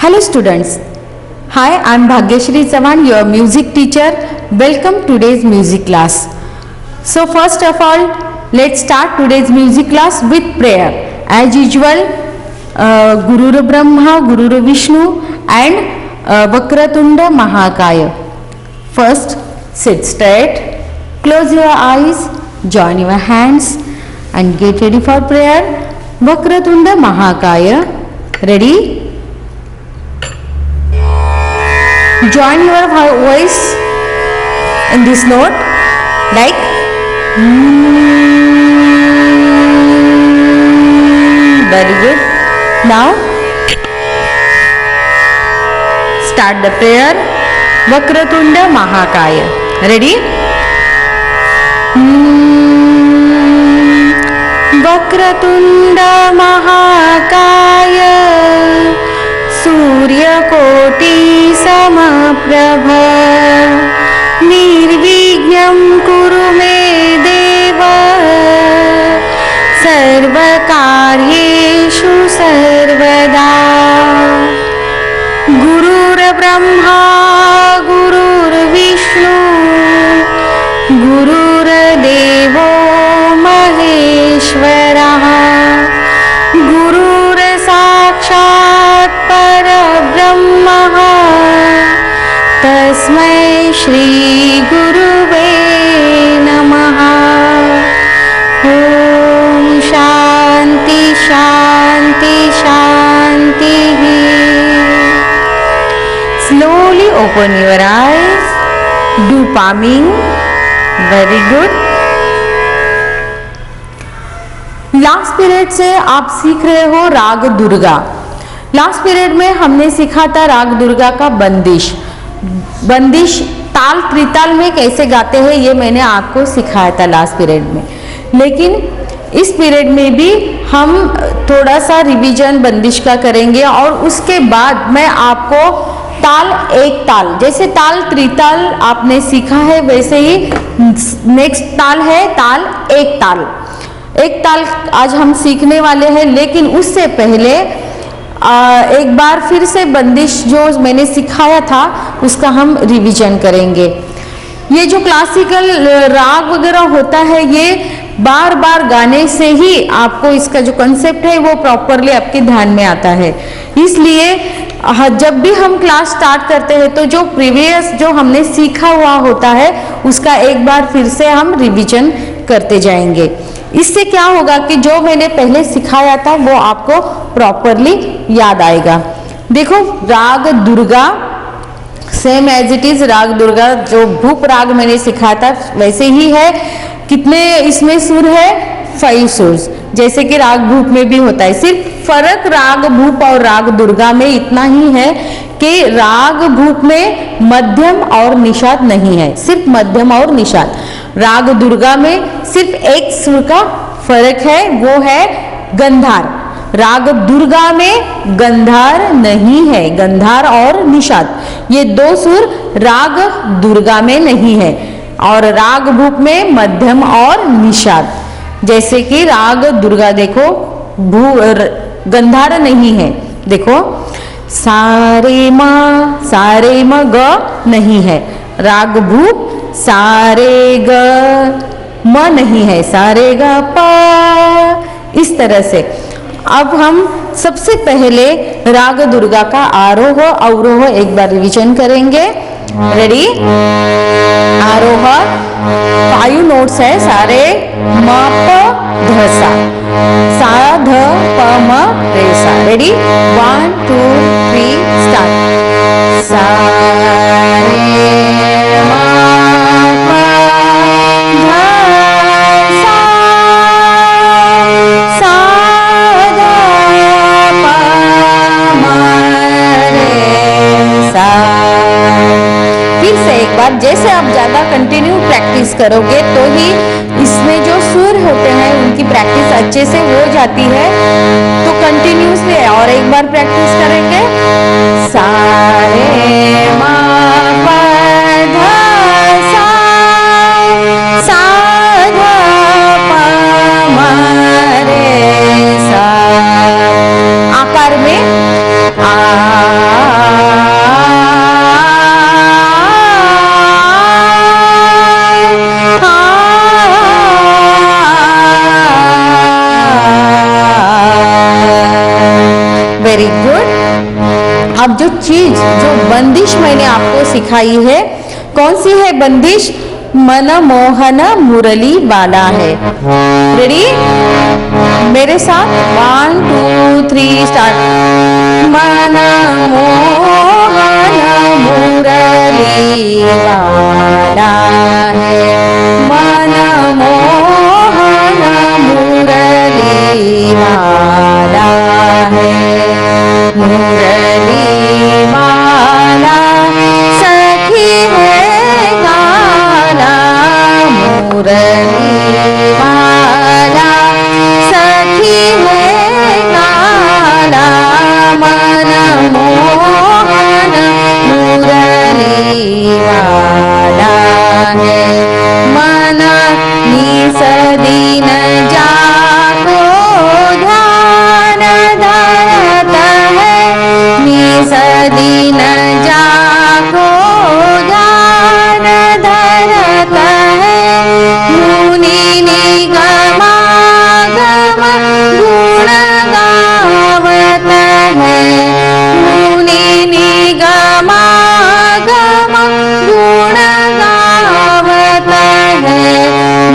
Hello students. Hi, I am Bhagyashri Chavan, your music teacher. Welcome to today's music class. So first of all, let's start today's music class with prayer. As usual, Gurur Brahma, Gurur Vishnu and Vakratunda Mahakaya. First, sit straight, close your eyes, join your hands and get ready for prayer. Vakratunda Mahakaya. Ready? Join your voice in this note like very good. Now start the prayer. Vakratunda Mahakaya. Ready? Vakratunda Mahakaya सूर्यकोटि समप्रभ निर्विघ्नं कुरु मे देव सर्वकार्येषु सर्वदा गुरुर्ब्रह्मा गुरुर्विष्णु गुरुर्देवो महेश्वरः गुरुर्साक्षात् परब्रह्मः तस्मै श्री गुरुवे नमः। ओम शांति शांति शांति। Slowly open your eyes. Do palming. Very good. Last period से आप सीख रहे हो राग दुर्गा। लास्ट पीरियड में हमने सीखा था राग दुर्गा का बंदिश। बंदिश ताल त्रिताल में कैसे गाते हैं ये मैंने आपको सिखाया था लास्ट पीरियड में। लेकिन इस पीरियड में भी हम थोड़ा सा रिवीजन बंदिश का करेंगे और उसके बाद मैं आपको ताल एक ताल, जैसे ताल त्रिताल आपने सीखा है वैसे ही नेक्स्ट ताल है ताल एक ताल। एक ताल आज हम सीखने वाले हैं, लेकिन उससे पहले एक बार फिर से बंदिश जो मैंने सिखाया था उसका हम रिवीजन करेंगे। ये जो क्लासिकल राग वगैरह होता है ये बार बार गाने से ही आपको इसका जो कंसेप्ट है वो प्रॉपरली आपके ध्यान में आता है। इसलिए जब भी हम क्लास स्टार्ट करते हैं तो जो प्रीवियस जो हमने सीखा हुआ होता है उसका एक बार फिर से हम रिवीजन करते जाएंगे। इससे क्या होगा कि जो मैंने पहले सिखाया था वो आपको प्रॉपरली याद आएगा। देखो raag Durga same as it is raag Durga जो भूप राग मैंने सिखाया था वैसे ही है। कितने इसमें सुर है? 5 सुर, जैसे कि राग भूप में भी होता है। सिर्फ फर्क राग भूप और राग दुर्गा में इतना ही है कि राग भूप में मध्यम और निषाद नहीं है, सिर्फ मध्यम और निषाद। राग दुर्गा में सिर्फ एक सुर का फर्क है, वो है गंधार। राग दुर्गा में गंधार नहीं है, गंधार और निषाद ये 2 सुर राग दुर्गा में नहीं है। और राग भूप में मध्यम और निषाद, जैसे कि राग दुर्गा देखो गंधार नहीं है। देखो सारे म ग नहीं है। राग भूप सारे ग म नहीं है, सारे ग प। इस तरह से अब हम सबसे पहले राग दुर्गा का आरोह अवरोह एक बार रिवीजन करेंगे। रेडी? आरोह 5 नोट्स है, सारे म प ध सा, सा ध प म रे सा। रेडी? 1 2 3 स्टार्ट। सा रे म प ध सा, सा ध प म रे सा। फिर से एक बार, जैसे आप ज्यादा कंटिन्यू प्रैक्टिस करोगे तो ही इसमें जो सुर होते हैं उनकी प्रैक्टिस अच्छे से हो जाती है। तो कंटिन्यूसली और एक बार प्रैक्टिस करेंगे। सा रे म प ध सा, सा ध प म रे सा। आकार में आ अब जो चीज, जो बंदिश मैंने आपको सिखाई है, कौन सी है बंदिश? मनमोहन मुरली वाला है। रेडी? मेरे साथ 1 2 3 स्टार्ट। मनमोहन मुरली वाला है, मनमोहन मुरली वाला है, मुरली वाला सखी है काला, मुरली वाला सखी है काला, मनमोहन मुरली वाला है। मन निस दिन जाको ध्यान धरत है, निस दिन जाको ध्यान धरत है, मुनि निगमागम गुण गावत है, मुनि निगमागम गुण गावत है,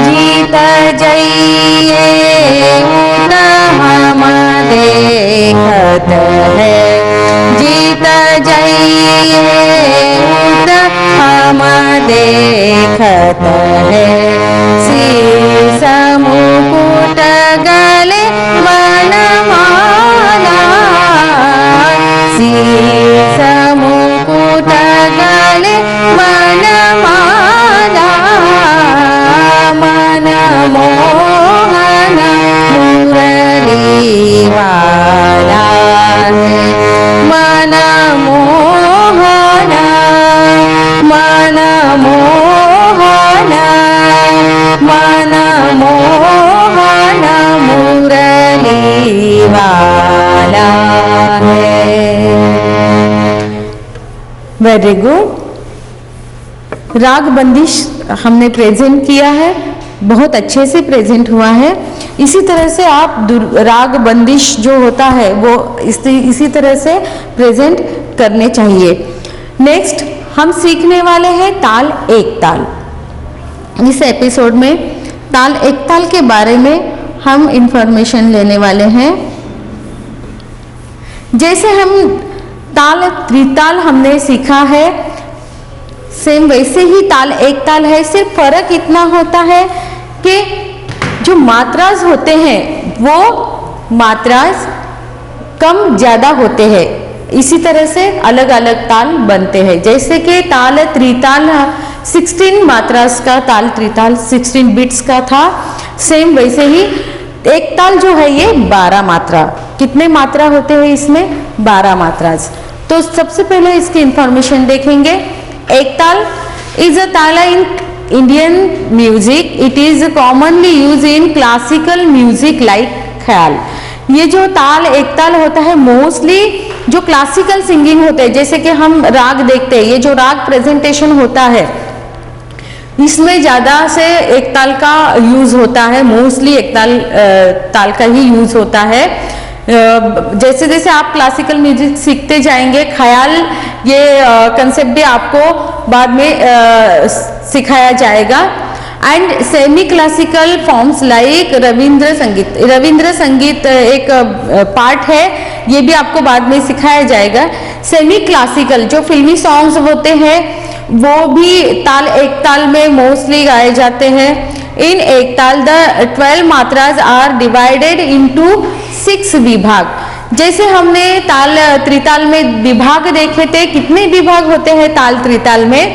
जीत जइए उत हम देखत है, जीत जइए उत हम देखत है, शीश मुकुट गले वनमाला, शीश मुकुट गले वनमाला, मनमोहन मुरली वाला है, मनमोहन मनमोहन मनमोहन मुरली वाला है। Very good. राग बंदिश हमने प्रेजेंट किया है, बहुत अच्छे से प्रेजेंट हुआ है। इसी तरह से आप राग बंदिश जो होता है वो इसी तरह से प्रेजेंट करने चाहिए। नेक्स्ट हम सीखने वाले हैं ताल एक ताल। इस एपिसोड में ताल एक ताल के बारे में हम इंफॉर्मेशन लेने वाले हैं। जैसे हम ताल त्रिताल हमने सीखा है, सेम वैसे ही ताल एक ताल है। सिर्फ फर्क इतना होता है कि जो मात्रास होते हैं वो मात्रास कम ज्यादा होते हैं। इसी तरह से अलग अलग ताल बनते हैं। जैसे कि ताल त्रिताल 16 मात्रास का ताल त्रिताल 16 बिट्स का था, सेम वैसे ही एक ताल जो है ये 12 मात्रा। कितने मात्रा होते हैं इसमें? 12 मात्रास। तो सबसे पहले इसकी इंफॉर्मेशन देखेंगे। एक ताल इज अ ताला in Indian music, it is commonly use in classical music like ख्याल। ये जो ताल एक ताल होता है मोस्टली जो क्लासिकल सिंगिंग होते हैं, जैसे कि हम राग देखते हैं, ये जो राग प्रेजेंटेशन होता है इसमें ज्यादा से एक ताल का यूज होता है। मोस्टली एक ताल का ही यूज होता है। जैसे जैसे आप क्लासिकल म्यूजिक सीखते जाएंगे, ख्याल ये कंसेप्ट भी आपको बाद में सिखाया जाएगा। And semi classical forms like Ravindra संगीत एक पार्ट है, ये भी आपको बाद में सिखाया जाएगा। सेमी क्लासिकल जो फिल्मी सॉन्ग्स होते हैं वो भी ताल एक ताल में मोस्टली गाए जाते हैं। इन एक ताल द 12 मात्रास आर डिवाइडेड इनटू 6 विभाग। जैसे हमने ताल त्रिताल में विभाग देखे थे, कितने विभाग होते हैं ताल त्रिताल में?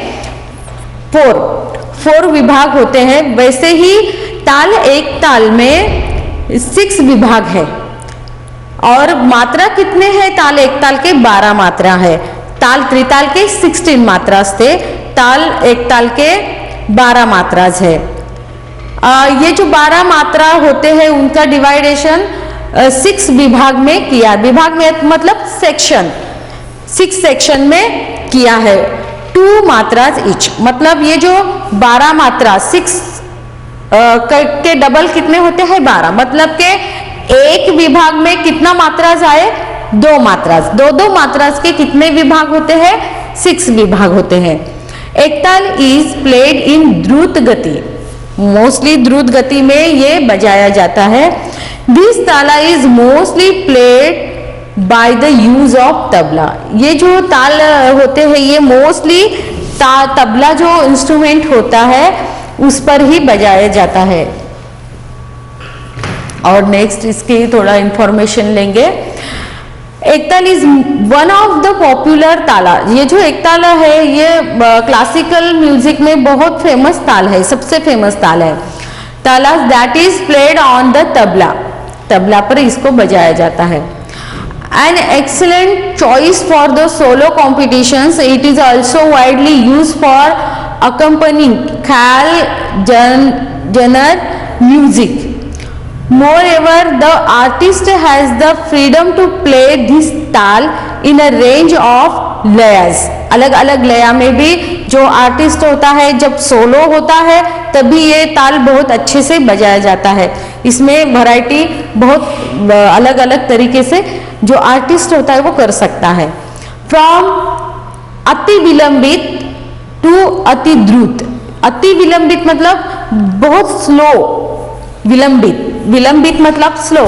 4 विभाग होते हैं। वैसे ही ताल एक ताल में 6 विभाग है। और मात्रा कितने हैं? ताल एक ताल के 12 मात्रा है। ताल त्रिताल के 16 मात्रास थे, ताल एक ताल के 12 मात्रास है। ये जो 12 मात्रा होते हैं उनका डिवाइडेशन 6 विभाग में किया। विभाग में मतलब सेक्शन, 6 सेक्शन में किया है। 2 मात्रास ईच, मतलब ये जो 12 मात्रा 6 के डबल कितने होते हैं? 12। मतलब के एक विभाग में कितना मात्रास आए? दो मात्रास। दो मात्रास के कितने विभाग होते हैं? 6 विभाग होते हैं। एक ताल इज प्लेड इन द्रुत गति, मोस्टली द्रुत गति में ये बजाया जाता है। दिस ताला is mostly played by the use of tabla. ये जो ताल होते हैं ये मोस्टली तबला जो इंस्ट्रूमेंट होता है उस पर ही बजाया जाता है। और नेक्स्ट इसकी थोड़ा इंफॉर्मेशन लेंगे। एक ताल is one of the popular ताला। ये जो एक ताला है ये क्लासिकल म्यूजिक में बहुत फेमस ताल है, सबसे फेमस ताल है। ताला that is played on the tabla, tabla पर इसको बजाया जाता है। An excellent choice for the solo competitions. It is also widely used for accompanying ख्याल genre music. Moreover, the artist has the freedom to play this ताल in a range of layers. अलग अलग लया में भी जो आर्टिस्ट होता है जब सोलो होता है तभी ये ताल बहुत अच्छे से बजाया जाता है। इसमें वैरायटी बहुत अलग अलग तरीके से जो आर्टिस्ट होता है वो कर सकता है। फ्रॉम अति विलंबित टू अति द्रुत। अति विलंबित मतलब बहुत स्लो, विलंबित, विलंबित मतलब slow.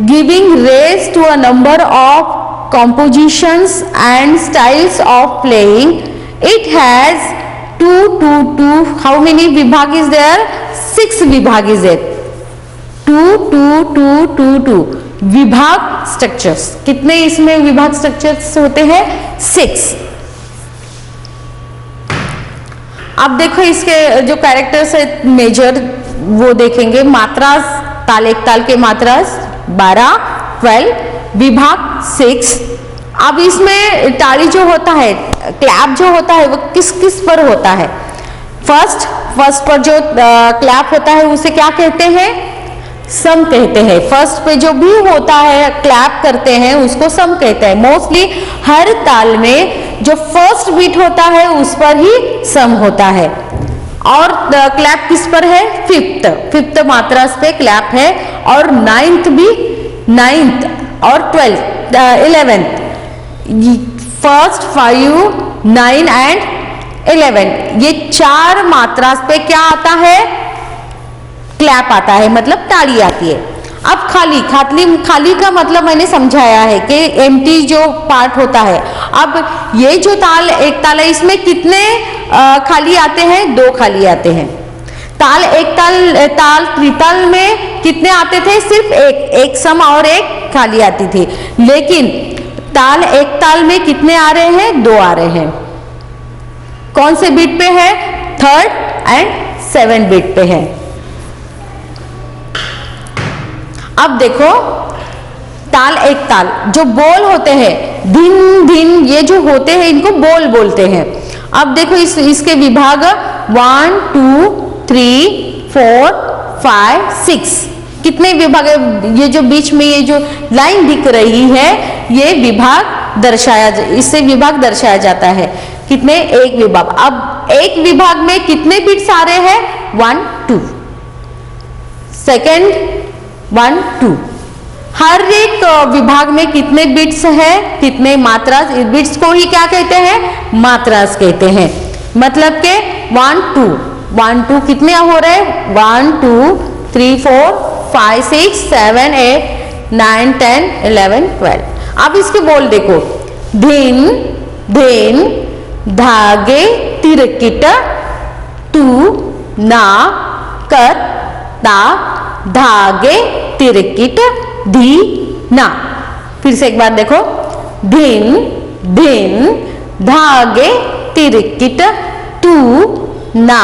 Giving rise to a number of compositions and styles of playing. It has two. How many vibhag is there? 6 vibhag is there. two. विभाग स्ट्रक्चर्स कितने इसमें विभाग स्ट्रक्चर्स होते हैं? 6। अब देखो इसके जो कैरेक्टर्स है मेजर वो देखेंगे। मात्रास, ताल एक ताल के मात्रास 12, 12, विभाग 6। अब इसमें ताली जो होता है, क्लैप जो होता है वो किस किस पर होता है? फर्स्ट पर जो क्लैप होता है उसे क्या कहते हैं? सम कहते हैं। फर्स्ट पे जो भी होता है क्लैप करते हैं उसको सम कहते हैं। मोस्टली हर ताल में जो फर्स्ट बीट होता है उस पर ही सम होता है। और क्लैप किस पर है? फिफ्थ मात्रास पे क्लैप है। और नाइन्थ भी, नाइन्थ और 11th, फर्स्ट, 5, 9 एंड 11, ये 4 मात्रास पे क्या आता है? क्लैप आता है, मतलब ताली आती है। अब खाली का मतलब मैंने समझाया है कि एम्प्टी जो पार्ट होता है। अब ये जो ताल एक ताल है इसमें कितने खाली आते हैं? 2 खाली आते हैं। ताल एक ताल त्रिताल में कितने आते थे? सिर्फ एक सम और एक खाली आती थी। लेकिन ताल एक ताल में कितने आ रहे हैं? 2 आ रहे हैं। कौन से बीट पे है? 3rd एंड 7th बीट पे है। अब देखो ताल एक ताल जो बोल होते हैं, धिन ये जो होते हैं इनको बोल बोलते हैं। अब देखो इसके विभाग 1, 2, 3, 4, 5, 6 कितने विभाग है? ये जो बीच में ये जो लाइन दिख रही है ये विभाग इससे विभाग दर्शाया जाता है। कितने? एक विभाग। अब एक विभाग में कितने बीट्स आ रहे हैं? 1, 2। सेकेंड 1, 2। हर एक विभाग में कितने बिट्स है? कितने मात्रास? बिट्स को ही क्या कहते हैं? मात्रास कहते हैं। मतलब के 1, 2 कितने हो रहे? 1, 2, 3, 4, 5, 6, 7, 8, 9, 10, 11, 12। अब इसके बोल देखो। धिन धागे तिरकिट तू ना कर ता धागे तिरकिट धी ना। फिर से एक बार देखो। धिन धागे तिरकिट तू ना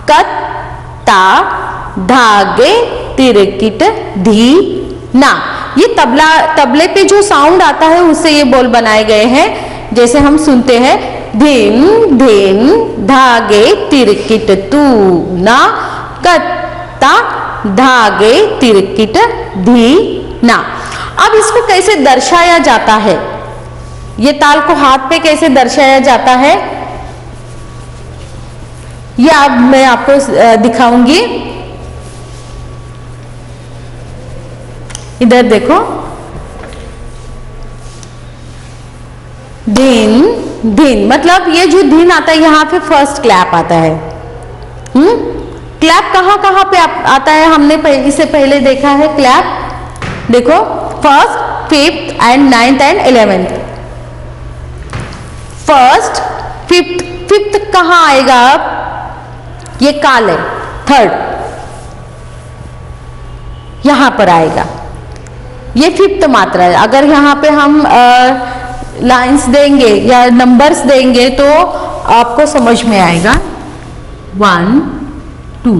कत ता धागे तिरकिट धी ना। ये तबले पे जो साउंड आता है उससे ये बोल बनाए गए हैं। जैसे हम सुनते हैं धिन धागे तिरकिट तू ना कत्ता धागे तिरकिट धी ना। अब इसको कैसे दर्शाया जाता है? ये ताल को हाथ पे कैसे दर्शाया जाता है ये अब मैं आपको दिखाऊंगी। इधर देखो, धिन धिन, मतलब ये जो धिन आता है यहाँ पे फर्स्ट क्लैप आता है। क्लैप कहाँ कहाँ पे आता है, हमने इससे पहले देखा है क्लैप। देखो first, fifth and 9th and 11th। First, fifth, fifth कहाँ आएगा अब, ये काल है। थर्ड यहां पर आएगा, ये फिफ्थ मात्रा है। अगर यहां पे हम लाइंस देंगे या नंबर्स देंगे तो आपको समझ में आएगा। 1 2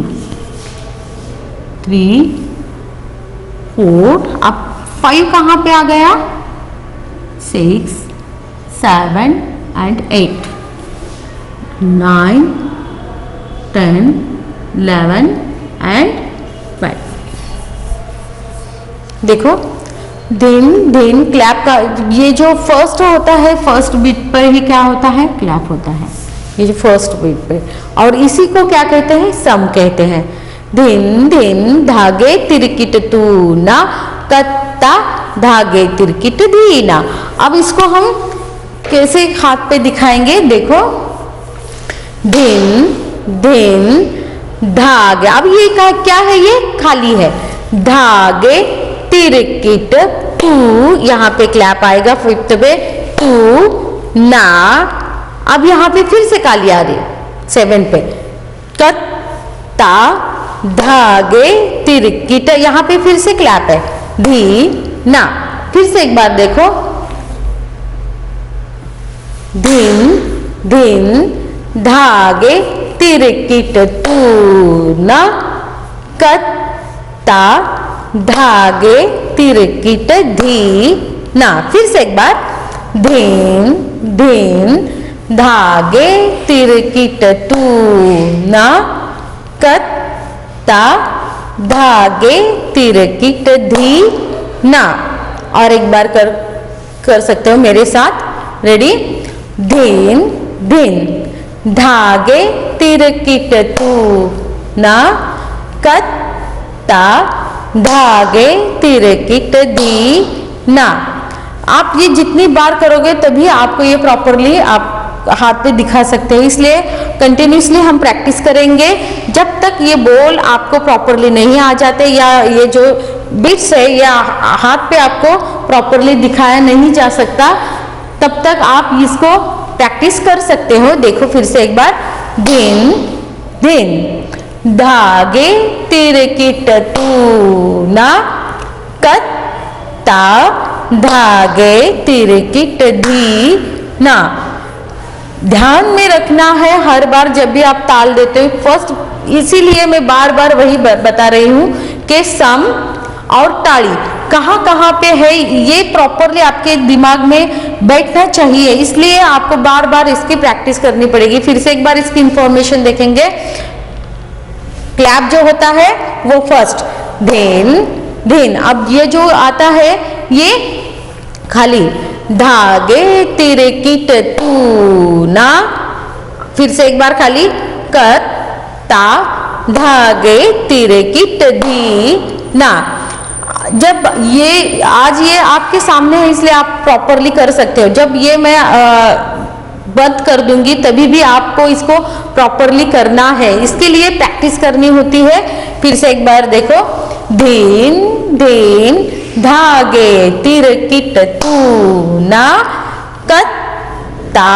3 4, अब 5 कहां पे आ गया, 6 7 एंड 8 9 10 11 एंड 12। देखो दिन दिन क्लैप का ये जो फर्स्ट होता है, फर्स्ट बीट पर ही क्या होता है, क्लैप होता है, ये जो फर्स्ट बीट पे। और इसी को क्या कहते हैं, सम कहते हैं। दिन दिन धागे तिरकिट तूना, कत्ता धागे तिरकिट दीना। अब इसको हम कैसे हाथ पे दिखाएंगे, देखो दिन दिन धागे, अब ये क्या है, ये खाली है। धागे तिरकिट तू, यहाँ पे क्लैप आएगा फिफ्थ पे, तू ना। अब यहाँ पे फिर से काली आ रही, 7 पे, कत्ता धागे तिरकिट, यहाँ पे फिर से क्लैप है, धी ना। फिर से एक बार देखो, दिन दिन धागे तिरकिट तूना, कत्ता धागे तिरकिट धी ना। फिर से एक बार, दिन दिन धागे तिरकिट तूना, कत्ता धागे तिरकिट धी ना। और एक बार कर सकते हो मेरे साथ, रेडी। दिन दिन धागे तिरकिट तूना, कत्ता धागे तिरकिट दी ना। आप ये जितनी बार करोगे तभी आपको ये प्रॉपरली आप हाथ पे दिखा सकते हैं, इसलिए कंटिन्यूसली हम प्रैक्टिस करेंगे। जब तक ये बोल आपको प्रॉपरली नहीं आ जाते या ये जो बिट्स है या हाथ पे आपको प्रॉपरली दिखाया नहीं जा सकता, तब तक आप इसको प्रैक्टिस कर सकते हो। देखो फिर से एक बार, दिन दिन धागे तिरकिट तूना, कत्ता धागे तिरकिट धी ना। ध्यान में रखना है हर बार जब भी आप ताल देते हो फर्स्ट, इसीलिए मैं बार बार वही बता रही हूं कि सम और ताड़ी कहाँ कहाँ पे है, ये प्रॉपरली आपके दिमाग में बैठना चाहिए, इसलिए आपको बार बार इसकी प्रैक्टिस करनी पड़ेगी। फिर से एक बार इसकी इंफॉर्मेशन देखेंगे। क्लैप जो होता है वो फर्स्ट, धेन धेन। अब ये जो आता है ये खाली, धागे तिरकिट तूना। फिर से एक बार खाली, कत्ता धागे तिरकिट धी ना। जब ये आज ये आपके सामने है इसलिए आप प्रॉपरली कर सकते हो। जब ये मैं बंद कर दूंगी तभी भी आपको इसको प्रॉपरली करना है, इसके लिए प्रैक्टिस करनी होती है। फिर से एक बार देखो, धीन धीन धागे तिरकिट तूना, कत्ता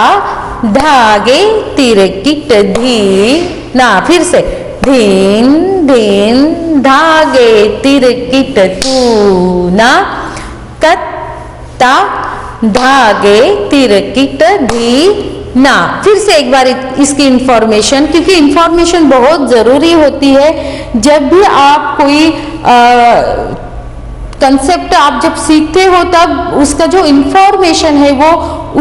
धागे तिरकिट धी ना। फिर से, धीन धीन धागे तिरकिट तूना, कत्ता धागे तिरकिट धी ना। फिर से एक बार इसकी इंफॉर्मेशन, क्योंकि इंफॉर्मेशन बहुत जरूरी होती है। जब भी आप कोई कंसेप्ट आप जब सीखते हो तब उसका जो इंफॉर्मेशन है वो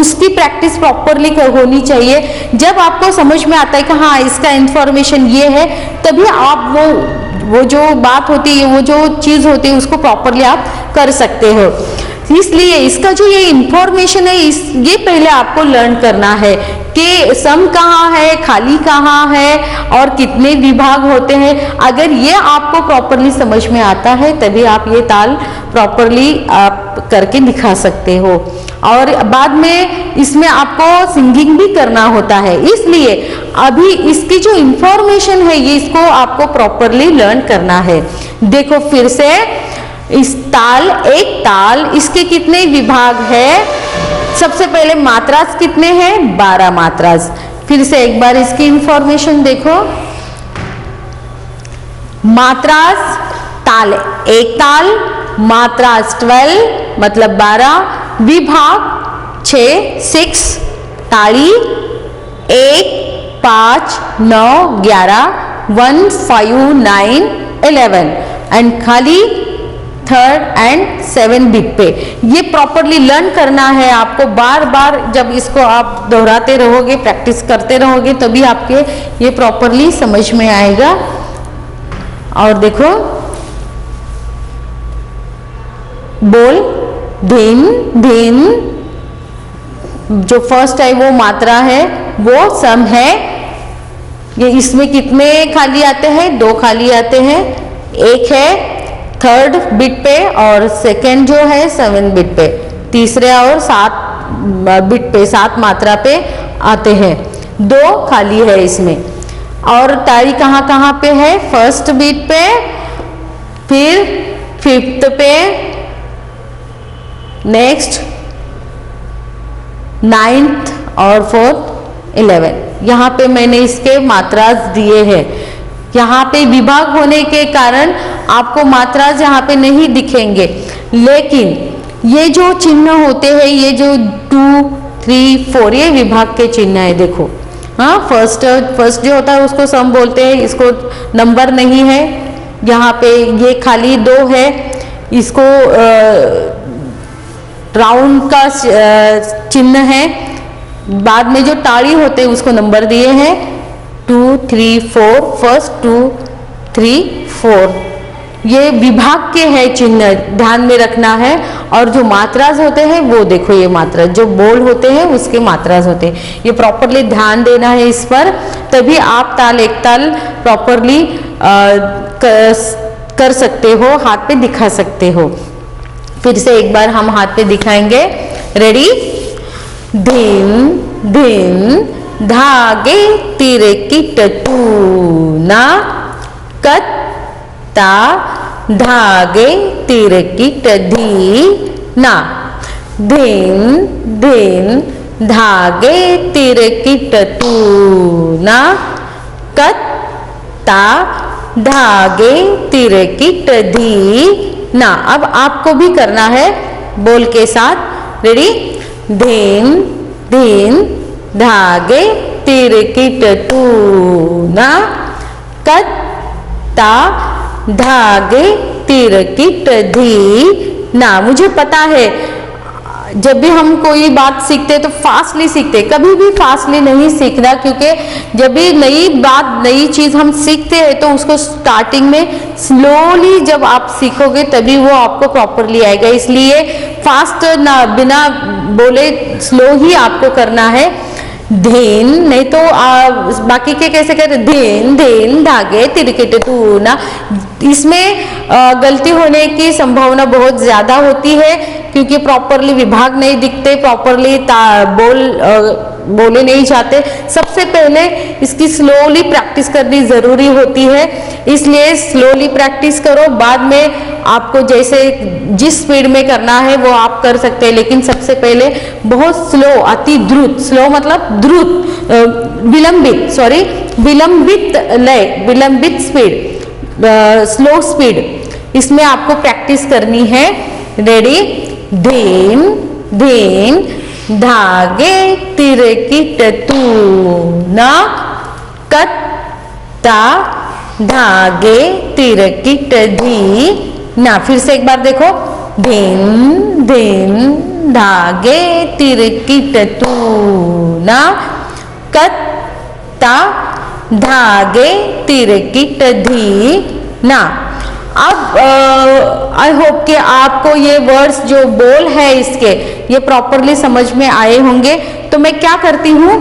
उसकी प्रैक्टिस प्रॉपरली होनी चाहिए। जब आपको समझ में आता है कि हाँ इसका इंफॉर्मेशन ये है, तभी आप वो जो बात होती है, वो जो चीज़ होती है उसको प्रॉपरली आप कर सकते हो। इसलिए इसका जो ये इंफॉर्मेशन है ये पहले आपको लर्न करना है कि सम कहाँ है, खाली कहाँ है और कितने विभाग होते हैं। अगर ये आपको प्रॉपरली समझ में आता है तभी आप ये ताल प्रॉपरली आप करके दिखा सकते हो। और बाद में इसमें आपको सिंगिंग भी करना होता है, इसलिए अभी इसकी जो इंफॉर्मेशन है ये इसको आपको प्रॉपरली लर्न करना है। देखो फिर से, इस ताल, एक ताल, इसके कितने विभाग है? सबसे पहले मात्रास कितने हैं? 12 मात्रास। फिर से एक बार इसकी इंफॉर्मेशन देखो। मात्रास, ताल एक ताल, मात्रास 12 मतलब 12, विभाग 6 ताली 1 5 9 11 1 5 9 11 एंड खाली 3rd एंड 7 बीट पे। ये प्रॉपरली लर्न करना है आपको, बार बार जब इसको आप दोहराते रहोगे, प्रैक्टिस करते रहोगे, तभी आपके ये प्रॉपरली समझ में आएगा। और देखो, बोल धिन धिन, जो फर्स्ट है वो मात्रा है, वो सम है। ये इसमें कितने खाली आते हैं? 2 खाली आते हैं, एक है 3rd बिट पे और सेकेंड जो है 7 बिट पे, तीसरे और 7 बिट पे, 7 मात्रा पे आते हैं, 2 खाली है इसमें। और ताली कहाँ कहाँ पे है? फर्स्ट बीट पे, फिर 5th पे, नेक्स्ट 9th और 4th 11। यहाँ पे मैंने इसके मात्रास दिए हैं। यहाँ पे विभाग होने के कारण आपको मात्रास यहाँ पे नहीं दिखेंगे, लेकिन ये जो चिन्ह होते हैं, ये जो 2 3 4 ये विभाग के चिन्ह है। देखो, हाँ, फर्स्ट जो होता है उसको सम बोलते हैं, इसको नंबर नहीं है। यहाँ पे ये खाली 2 है, इसको राउंड का चिन्ह है। बाद में जो ताड़ी होते हैं उसको नंबर दिए हैं 2 3 4, फर्स्ट 2 3 4, ये विभाग के है चिन्ह, ध्यान में रखना है। और जो मात्रास होते हैं वो देखो, ये मात्रा जो बोल होते हैं उसके मात्रास होते हैं, ये प्रॉपरली ध्यान देना है इस पर, तभी आप ताल एक ताल प्रॉपरली कर सकते हो, हाथ पे दिखा सकते हो। फिर से एक बार हम हाथ पे दिखाएंगे, रेडी? धिन धिन धागे तिरे किट तूना, कत्ता धागे तिरे किट धीना, धिन धिन धागे तिरे किट तूना, कत्ता धागे तिरे किट धीना। अब आपको भी करना है बोल के साथ, रेडी? धिन धिन धागे तिरे किट तूना, कत्ता धागे तिरे किट धीना। मुझे पता है जब भी हम कोई बात सीखते तो फास्टली सीखते, कभी भी फास्टली नहीं सीखना, क्योंकि जब भी नई बात, नई चीज हम सीखते हैं तो उसको स्टार्टिंग में स्लोली जब आप सीखोगे तभी वो आपको प्रॉपरली आएगा। इसलिए फास्ट ना, बिना बोले स्लो ही आपको करना है। धेन नहीं तो बाकी के कैसे कहते? धेन धेन धागे तिरकिट तूना, इसमें गलती होने की संभावना बहुत ज्यादा होती है, क्योंकि प्रॉपरली विभाग नहीं दिखते, प्रॉपरली बोले नहीं जाते। सबसे पहले इसकी स्लोली प्रैक्टिस करनी जरूरी होती है, इसलिए स्लोली प्रैक्टिस करो, बाद में आपको जैसे जिस स्पीड में करना है वो आप कर सकते हैं, लेकिन सबसे पहले बहुत स्लो, अति द्रुत, स्लो मतलब द्रुत, विलंबित, सॉरी विलंबित लय, विलंबित स्पीड, स्लो स्पीड, इसमें आपको प्रैक्टिस करनी है। रेडी? धेन धेन धागे तिरकिट तूना, कत्ता धागे तिरकिट धीना। फिर से एक बार देखो, धेन धेन धागे तिरकिट तूना, कत्ता धागे तिरकिट धीना। अब आई होप कि आपको ये वर्ड्स जो बोल है इसके, ये प्रॉपरली समझ में आए होंगे। तो मैं क्या करती हूँ,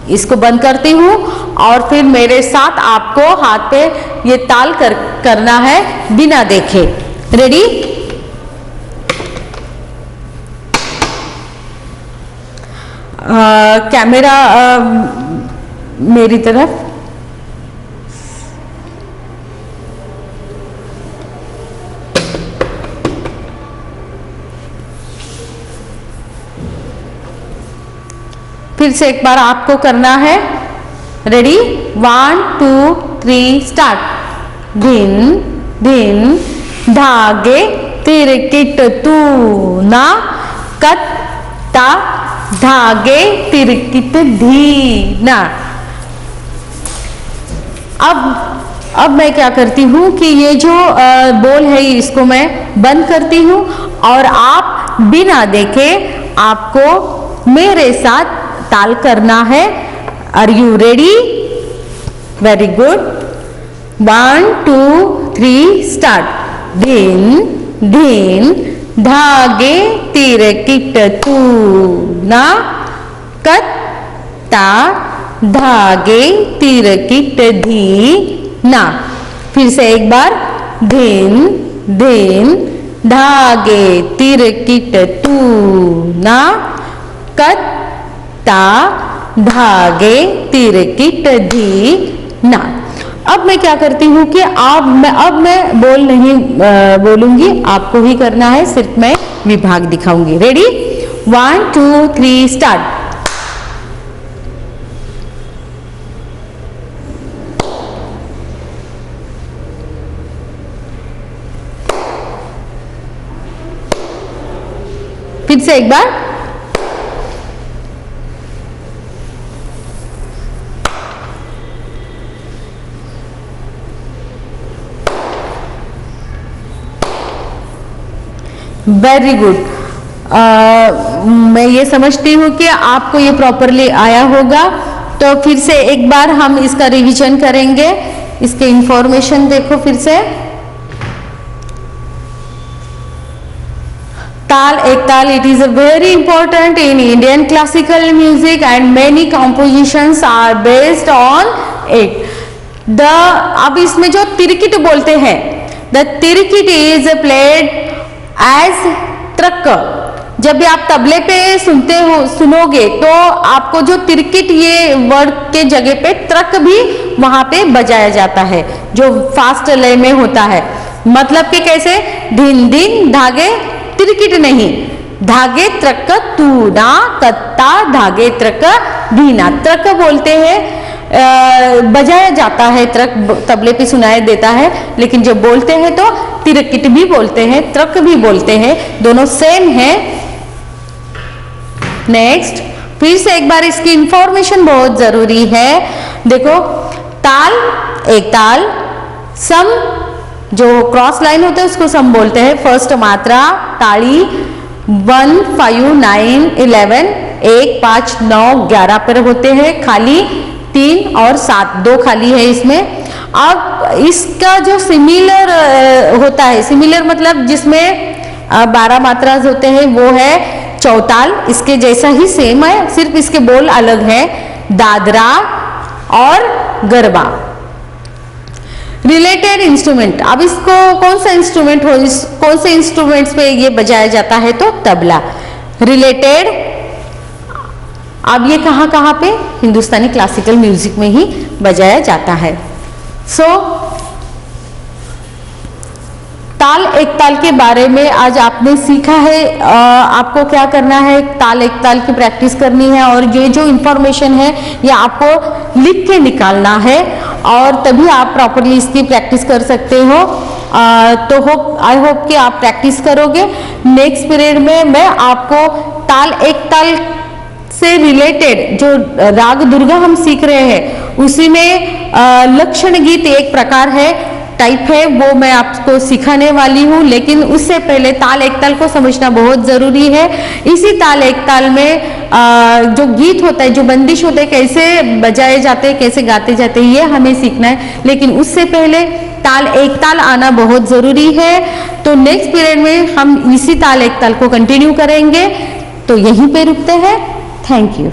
इसको बंद करती हूँ और फिर मेरे साथ आपको हाथ पे ये ताल करना है बिना देखे। रेडी? कैमरा मेरी तरफ। फिर से एक बार आपको करना है। Ready, 1 2 3 start. धिन धिन धागे तिरकिट तूना, कत्ता धागे तिरकिट धीना। अब मैं क्या करती हूँ कि ये जो बोल है इसको मैं बंद करती हूँ और आप बिना देखे आपको मेरे साथ ताल करना है। Are you ready? Very good. 1 2 3 start. धिन धिन धागे तिरकिट तूना, कत्ता धागे तिरकिट धीना। फिर से एक बार। धिन धिन धागे तिरकिट तूना, कत्ता धागे तिरकिट धीना। अब मैं क्या करती हूँ कि अब मैं बोल नहीं बोलूंगी, आपको ही करना है, सिर्फ मैं विभाग दिखाऊंगी। Ready, 1 2 3 start. फिर से एक बार। Very good. मैं ये समझती हूँ कि आपको ये प्रॉपरली आया होगा। तो फिर से एक बार हम इसका रिवीजन करेंगे। इसके इंफॉर्मेशन देखो फिर से। ताल एक ताल, it is a very important in Indian classical music and many compositions are based on it. अब इसमें जो तिरकिट बोलते हैं, द तिरकिट इज प्लेड एज ट्रक। जब भी आप तबले पे सुनोगे तो आपको जो तिरकिट ये वर्ड के जगह पे ट्रक भी वहां पे बजाया जाता है, जो फास्ट लय में होता है। मतलब कि कैसे? धिन धिन धागे तिरकिट नहीं, धागे ट्रक तूना, कत्ता धागे ट्रक धीना। ट्रक बोलते हैं, बजाया जाता है, ट्रक तबले पे सुनाई देता है, लेकिन जब बोलते हैं तो तिरकिट भी बोलते हैं, ट्रक भी बोलते हैं, दोनों सेम है। नेक्स्ट, फिर से एक बार इसकी इंफॉर्मेशन बहुत जरूरी है। देखो, ताल एक ताल, सम जो क्रॉस लाइन होता है उसको सम बोलते हैं। फर्स्ट मात्रा ताड़ी 1 5 9 11, 1 5 9 11 पर होते हैं। खाली 3 और 7, 2 खाली है इसमें। अब इसका जो सिमिलर होता है, सिमिलर मतलब जिसमें 12 मात्राज होते हैं, वो है चौताल। इसके जैसा ही सेम है, सिर्फ इसके बोल अलग है। दादरा और गरबा। रिलेटेड इंस्ट्रूमेंट, अब इसको कौन सा इंस्ट्रूमेंट हो, कौन से इंस्ट्रूमेंट्स पे ये बजाया जाता है? तो तबला। रिलेटेड, अब ये कहाँ पे? हिंदुस्तानी क्लासिकल म्यूजिक में ही बजाया जाता है। सो ताल एक ताल के बारे में आज आपने सीखा है। आपको क्या करना है? ताल एक ताल की प्रैक्टिस करनी है और ये जो इंफॉर्मेशन है ये आपको लिख के निकालना है और तभी आप प्रॉपरली इसकी प्रैक्टिस कर सकते हो। तो आई होप कि आप प्रैक्टिस करोगे। नेक्स्ट पीरियड में मैं आपको ताल एक ताल से रिलेटेड जो राग दुर्गा हम सीख रहे हैं, उसी में लक्षण गीत एक प्रकार है, टाइप है, वो मैं आपको सिखाने वाली हूँ। लेकिन उससे पहले ताल एक ताल को समझना बहुत जरूरी है। इसी ताल एक ताल में जो गीत होता है, जो बंदिश होते हैं, कैसे बजाए जाते हैं, कैसे गाते जाते हैं, ये हमें सीखना है। लेकिन उससे पहले ताल एक ताल आना बहुत जरूरी है। तो नेक्स्ट पीरियड में हम इसी ताल एक ताल को कंटिन्यू करेंगे। तो यहीं पे रुकते हैं। Thank you.